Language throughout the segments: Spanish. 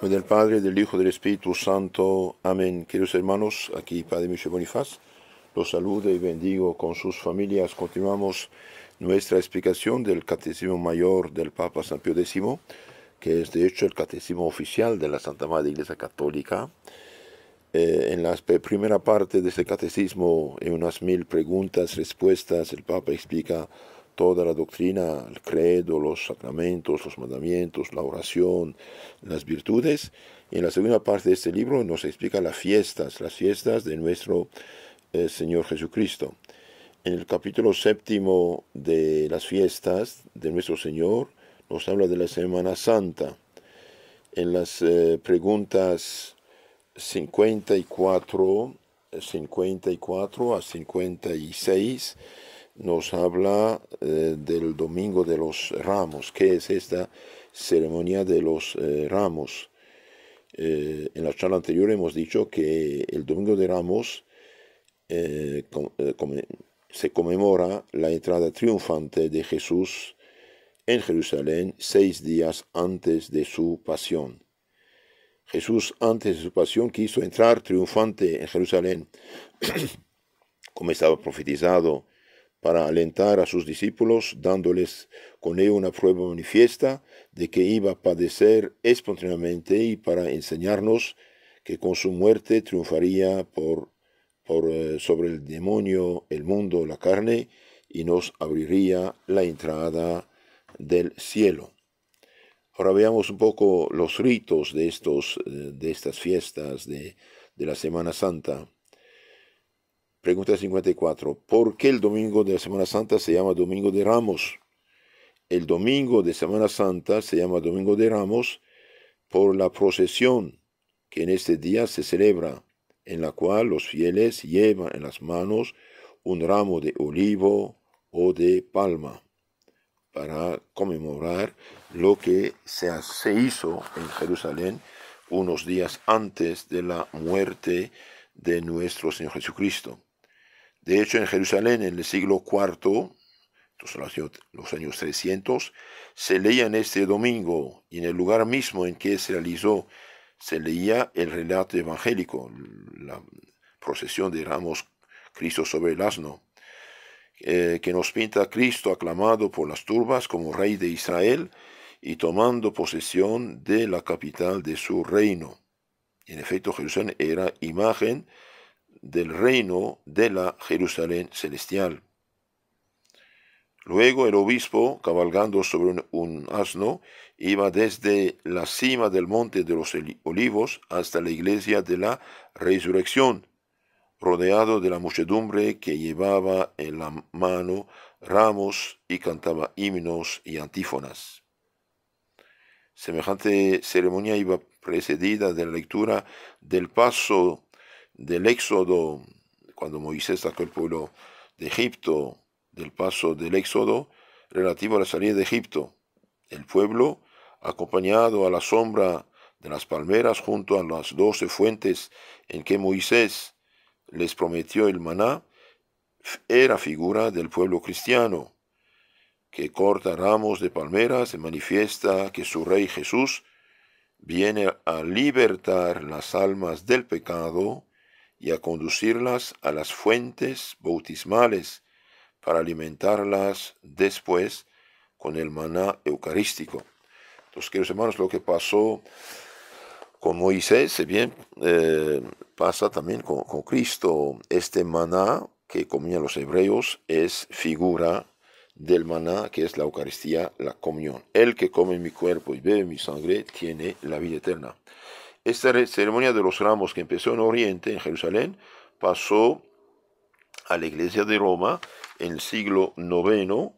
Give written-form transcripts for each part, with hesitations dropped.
Del Padre, del Hijo, del Espíritu Santo. Amén. Queridos hermanos, aquí Padre Michel Bonifaz los saluda y bendigo con sus familias. Continuamos nuestra explicación del Catecismo Mayor del Papa San Pío X, que es de hecho el Catecismo oficial de la Santa Madre Iglesia Católica. En la primera parte de este catecismo, en unas 1000 preguntas, respuestas, el Papa explica toda la doctrina, el credo, los sacramentos, los mandamientos, la oración, las virtudes. Y en la segunda parte de este libro nos explica las fiestas de nuestro Señor Jesucristo. En el capítulo 7 de las fiestas de nuestro Señor nos habla de la Semana Santa. En las preguntas 54 a 56 nos habla del Domingo de los Ramos. ¿Qué es esta ceremonia de los Ramos? En la charla anterior hemos dicho que el Domingo de Ramos se conmemora la entrada triunfante de Jesús en Jerusalén 6 días antes de su pasión. Jesús antes de su pasión quiso entrar triunfante en Jerusalén, como estaba profetizado, para alentar a sus discípulos, dándoles con ello una prueba manifiesta de que iba a padecer espontáneamente y para enseñarnos que con su muerte triunfaría sobre el demonio, el mundo, la carne, y nos abriría la entrada del cielo. Ahora veamos un poco los ritos de estas fiestas de la Semana Santa. Pregunta 54. ¿Por qué el domingo de la Semana Santa se llama Domingo de Ramos? El domingo de Semana Santa se llama Domingo de Ramos por la procesión que en este día se celebra, en la cual los fieles llevan en las manos un ramo de olivo o de palma, para conmemorar lo que se hizo en Jerusalén unos días antes de la muerte de nuestro Señor Jesucristo. De hecho, en Jerusalén, en el siglo IV, los años 300, se leía en este domingo, y en el lugar mismo en que se realizó, se leía el relato evangélico, la procesión de ramos, Cristo sobre el asno, que nos pinta a Cristo aclamado por las turbas como Rey de Israel y tomando posesión de la capital de su reino. En efecto, Jerusalén era imagen del reino de la Jerusalén celestial. Luego el obispo, cabalgando sobre un asno, iba desde la cima del monte de los olivos hasta la iglesia de la resurrección, rodeado de la muchedumbre que llevaba en la mano ramos y cantaba himnos y antífonas. Semejante ceremonia iba precedida de la lectura del paso del Éxodo, cuando Moisés sacó el pueblo de Egipto, del paso del Éxodo relativo a la salida de Egipto. El pueblo, acompañado a la sombra de las palmeras junto a las 12 fuentes en que Moisés les prometió el maná, era figura del pueblo cristiano, que corta ramos de palmeras y manifiesta que su Rey Jesús viene a libertar las almas del pecado y a conducirlas a las fuentes bautismales para alimentarlas después con el maná eucarístico. Entonces, queridos hermanos, lo que pasó con Moisés, bien, pasa también con Cristo. Este maná que comían los hebreos es figura del maná que es la Eucaristía, la comunión. El que come mi cuerpo y bebe mi sangre tiene la vida eterna. Esta ceremonia de los ramos que empezó en Oriente, en Jerusalén, pasó a la iglesia de Roma en el siglo IX,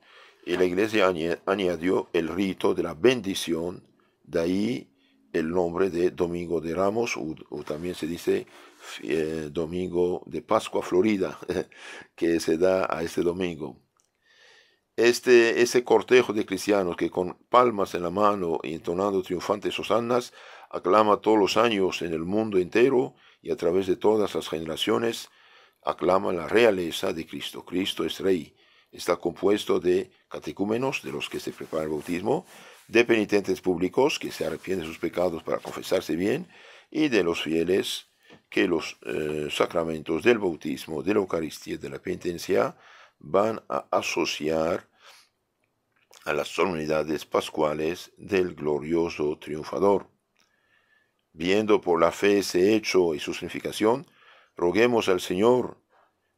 y la iglesia añadió el rito de la bendición, de ahí el nombre de Domingo de Ramos, o también se dice Domingo de Pascua Florida, que se da a este domingo. Ese cortejo de cristianos que con palmas en la mano y entonando triunfantes hosanas aclama todos los años en el mundo entero y a través de todas las generaciones aclama la realeza de Cristo. Cristo es Rey. Está compuesto de catecúmenos, de los que se prepara el bautismo, de penitentes públicos que se arrepienten de sus pecados para confesarse bien, y de los fieles que los sacramentos del bautismo, de la Eucaristía y de la penitencia van a asociar a las solemnidades pascuales del glorioso triunfador. Viendo por la fe ese hecho y su significación, roguemos al Señor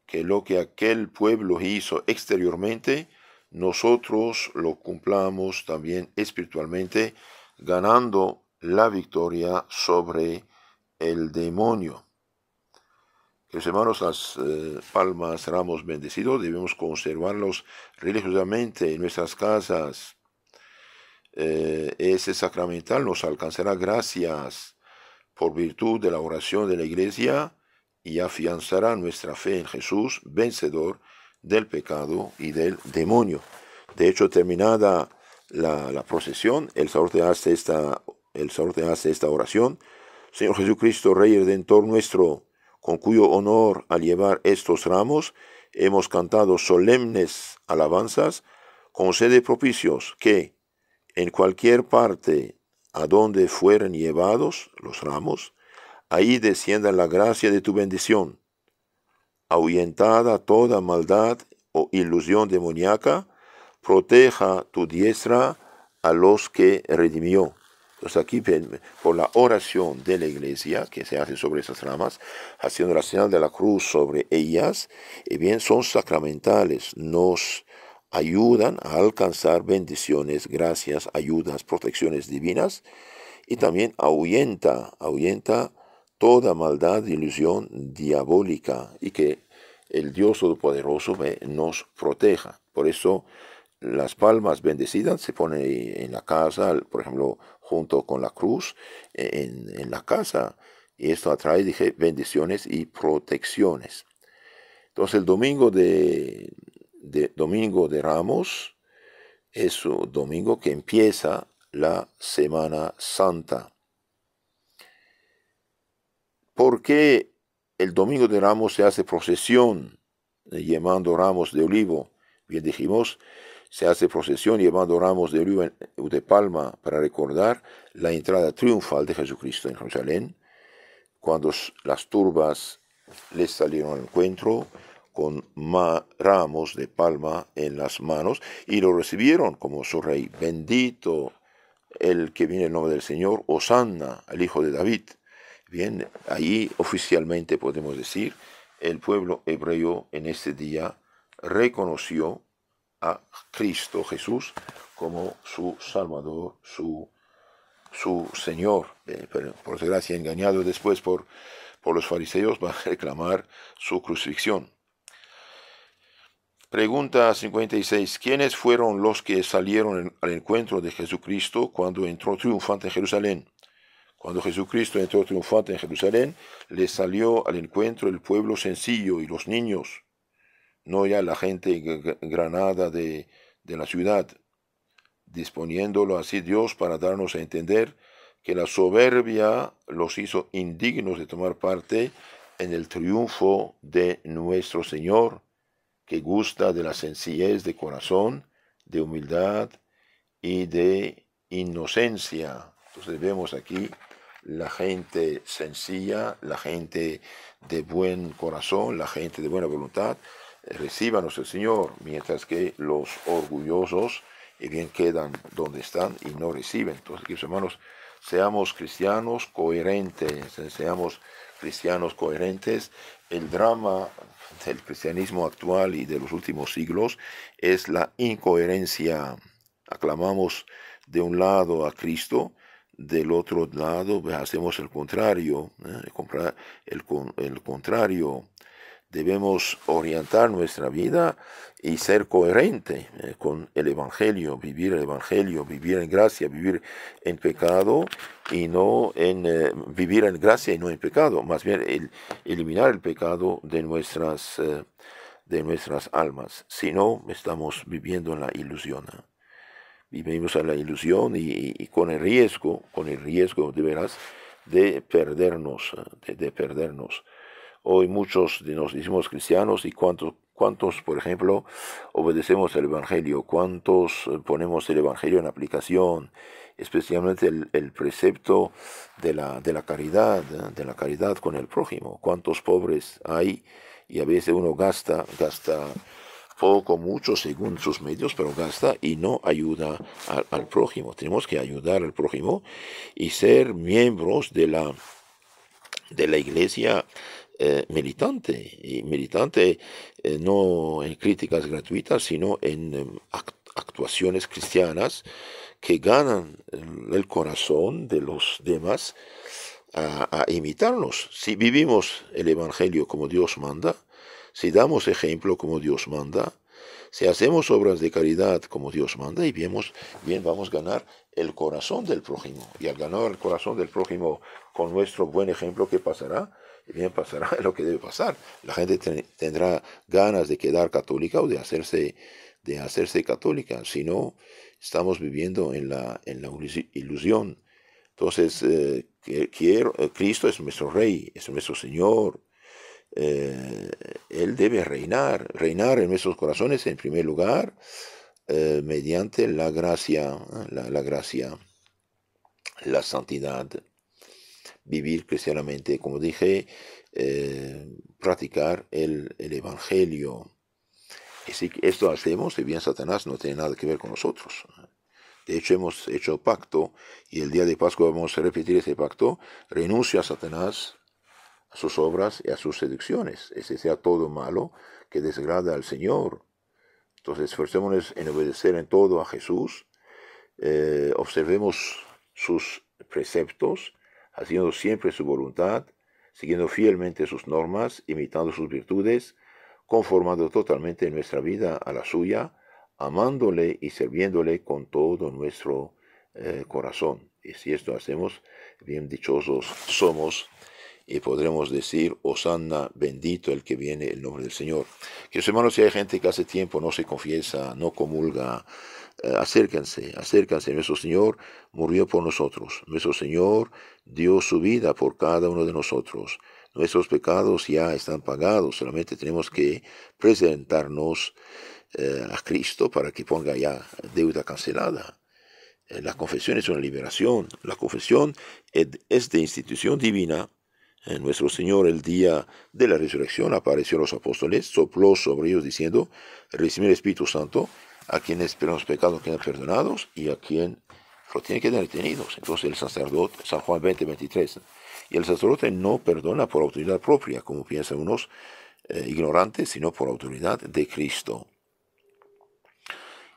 que lo que aquel pueblo hizo exteriormente, nosotros lo cumplamos también espiritualmente, ganando la victoria sobre el demonio. Queridos hermanos, las palmas, ramos bendecidos, debemos conservarlos religiosamente en nuestras casas. Ese sacramental nos alcanzará gracias por virtud de la oración de la Iglesia y afianzará nuestra fe en Jesús, vencedor del pecado y del demonio. De hecho, terminada la procesión, el sacerdote hace esta oración: Señor Jesucristo, Rey y Redentor nuestro, con cuyo honor al llevar estos ramos hemos cantado solemnes alabanzas, concede propicios que, en cualquier parte a donde fueren llevados los ramos, ahí descienda la gracia de tu bendición. Ahuyentada toda maldad o ilusión demoníaca, proteja tu diestra a los que redimió. Entonces aquí, por la oración de la Iglesia que se hace sobre esas ramas, haciendo la señal de la cruz sobre ellas, bien son sacramentales, nos ayudan a alcanzar bendiciones, gracias, ayudas, protecciones divinas, y también ahuyenta toda maldad, ilusión diabólica, y que el Dios Todopoderoso nos proteja. Por eso las palmas bendecidas se ponen en la casa, por ejemplo, junto con la cruz, en la casa, y esto atrae, dije, bendiciones y protecciones. Entonces el domingo de Ramos es un domingo que empieza la Semana Santa. ¿Por qué el domingo de Ramos se hace procesión llevando ramos de olivo? Bien dijimos, se hace procesión llevando ramos de olivo de palma para recordar la entrada triunfal de Jesucristo en Jerusalén, cuando las turbas les salieron al encuentro con ramos de palma en las manos y lo recibieron como su rey. Bendito el que viene en el nombre del Señor, Hosanna, al Hijo de David. Bien, ahí oficialmente podemos decir, el pueblo hebreo en este día reconoció a Cristo Jesús como su Salvador, su Señor. Pero por desgracia, engañado después por los fariseos, va a reclamar su crucifixión. Pregunta 56. ¿Quiénes fueron los que salieron al encuentro de Jesucristo cuando entró triunfante en Jerusalén? Cuando Jesucristo entró triunfante en Jerusalén, le salió al encuentro el pueblo sencillo y los niños, no ya la gente granada de la ciudad, disponiéndolo así Dios para darnos a entender que la soberbia los hizo indignos de tomar parte en el triunfo de nuestro Señor, que gusta de la sencillez de corazón, de humildad y de inocencia. Entonces vemos aquí la gente sencilla, la gente de buen corazón, la gente de buena voluntad, reciban a nuestro Señor, mientras que los orgullosos bien quedan donde están y no reciben. Entonces, queridos hermanos, seamos cristianos coherentes, El drama del cristianismo actual y de los últimos siglos es la incoherencia. Aclamamos de un lado a Cristo, del otro lado hacemos el contrario, el contrario. Debemos orientar nuestra vida y ser coherente con el Evangelio, vivir en gracia, vivir en pecado y no vivir en gracia y no en pecado, más bien eliminar el pecado de nuestras almas. Si no, estamos viviendo en la ilusión. Vivimos en la ilusión y con el riesgo de veras de perdernos, Hoy muchos nos decimos cristianos y ¿Cuántos, por ejemplo, obedecemos el Evangelio? ¿Cuántos ponemos el Evangelio en aplicación? Especialmente el precepto de la caridad, de la caridad con el prójimo. ¿Cuántos pobres hay? Y a veces uno gasta poco, mucho, según sus medios, pero gasta y no ayuda al prójimo. Tenemos que ayudar al prójimo y ser miembros de la iglesia militante, y militante no en críticas gratuitas, sino en actuaciones cristianas que ganan el corazón de los demás a imitarnos. Si vivimos el Evangelio como Dios manda, si damos ejemplo como Dios manda, si hacemos obras de caridad como Dios manda, y bien vamos a ganar el corazón del prójimo. Y al ganar el corazón del prójimo con nuestro buen ejemplo, ¿qué pasará? Bien pasará lo que debe pasar. La gente tendrá ganas de quedar católica o de hacerse católica. Si no, estamos viviendo en la ilusión. Entonces, Cristo es nuestro Rey, es nuestro Señor. Él debe reinar en nuestros corazones en primer lugar, mediante la gracia, la santidad, vivir cristianamente, como dije, practicar el Evangelio. Y si esto hacemos, y bien Satanás no tiene nada que ver con nosotros. De hecho, hemos hecho pacto, y el día de Pascua vamos a repetir ese pacto. Renuncia a Satanás, a sus obras y a sus seducciones. Ese sea todo malo que desagrada al Señor. Entonces, esforcémonos en obedecer en todo a Jesús. Observemos sus preceptos, haciendo siempre su voluntad, siguiendo fielmente sus normas, imitando sus virtudes, conformando totalmente nuestra vida a la suya, amándole y sirviéndole con todo nuestro corazón. Y si esto hacemos, bien dichosos somos y podremos decir: Hosanna, bendito el que viene en el nombre del Señor. Que hermanos, si hay gente que hace tiempo no se confiesa, no comulga, acérquense. Nuestro Señor murió por nosotros. Nuestro Señor dio su vida por cada uno de nosotros. Nuestros pecados ya están pagados. Solamente tenemos que presentarnos a Cristo para que ponga ya deuda cancelada. La confesión es una liberación. La confesión es de institución divina. Nuestro Señor, el día de la resurrección, apareció a los apóstoles, sopló sobre ellos diciendo: recibid el Espíritu Santo. A quienes los pecados quedan perdonados y a quien lo tienen que quedar detenidos. Entonces el sacerdote, San Juan 20:23, y el sacerdote no perdona por autoridad propia, como piensan unos ignorantes, sino por autoridad de Cristo.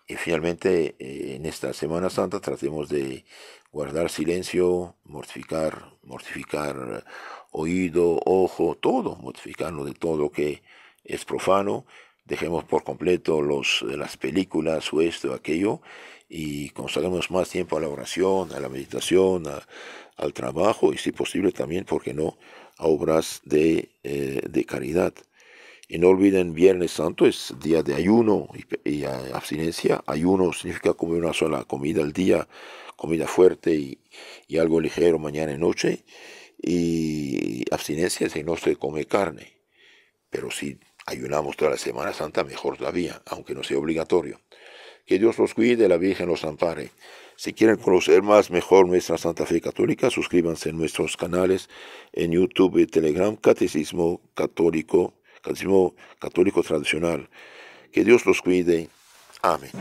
Y finalmente, en esta Semana Santa tratemos de guardar silencio, mortificar oído, ojo, todo, mortificarnos de todo lo que es profano. Dejemos por completo las películas o esto o aquello, y consagremos más tiempo a la oración, a la meditación, al trabajo, y si posible también, ¿por qué no?, a obras de caridad. Y no olviden, Viernes Santo es día de ayuno y abstinencia. Ayuno significa comer una sola comida al día, comida fuerte y algo ligero mañana y noche. Y abstinencia es que no se come carne. Pero si ayunamos toda la Semana Santa, mejor todavía, aunque no sea obligatorio. Que Dios los cuide, la Virgen los ampare. Si quieren conocer más mejor nuestra Santa Fe Católica, suscríbanse en nuestros canales en YouTube y Telegram, Catecismo Católico Tradicional. Que Dios los cuide. Amén.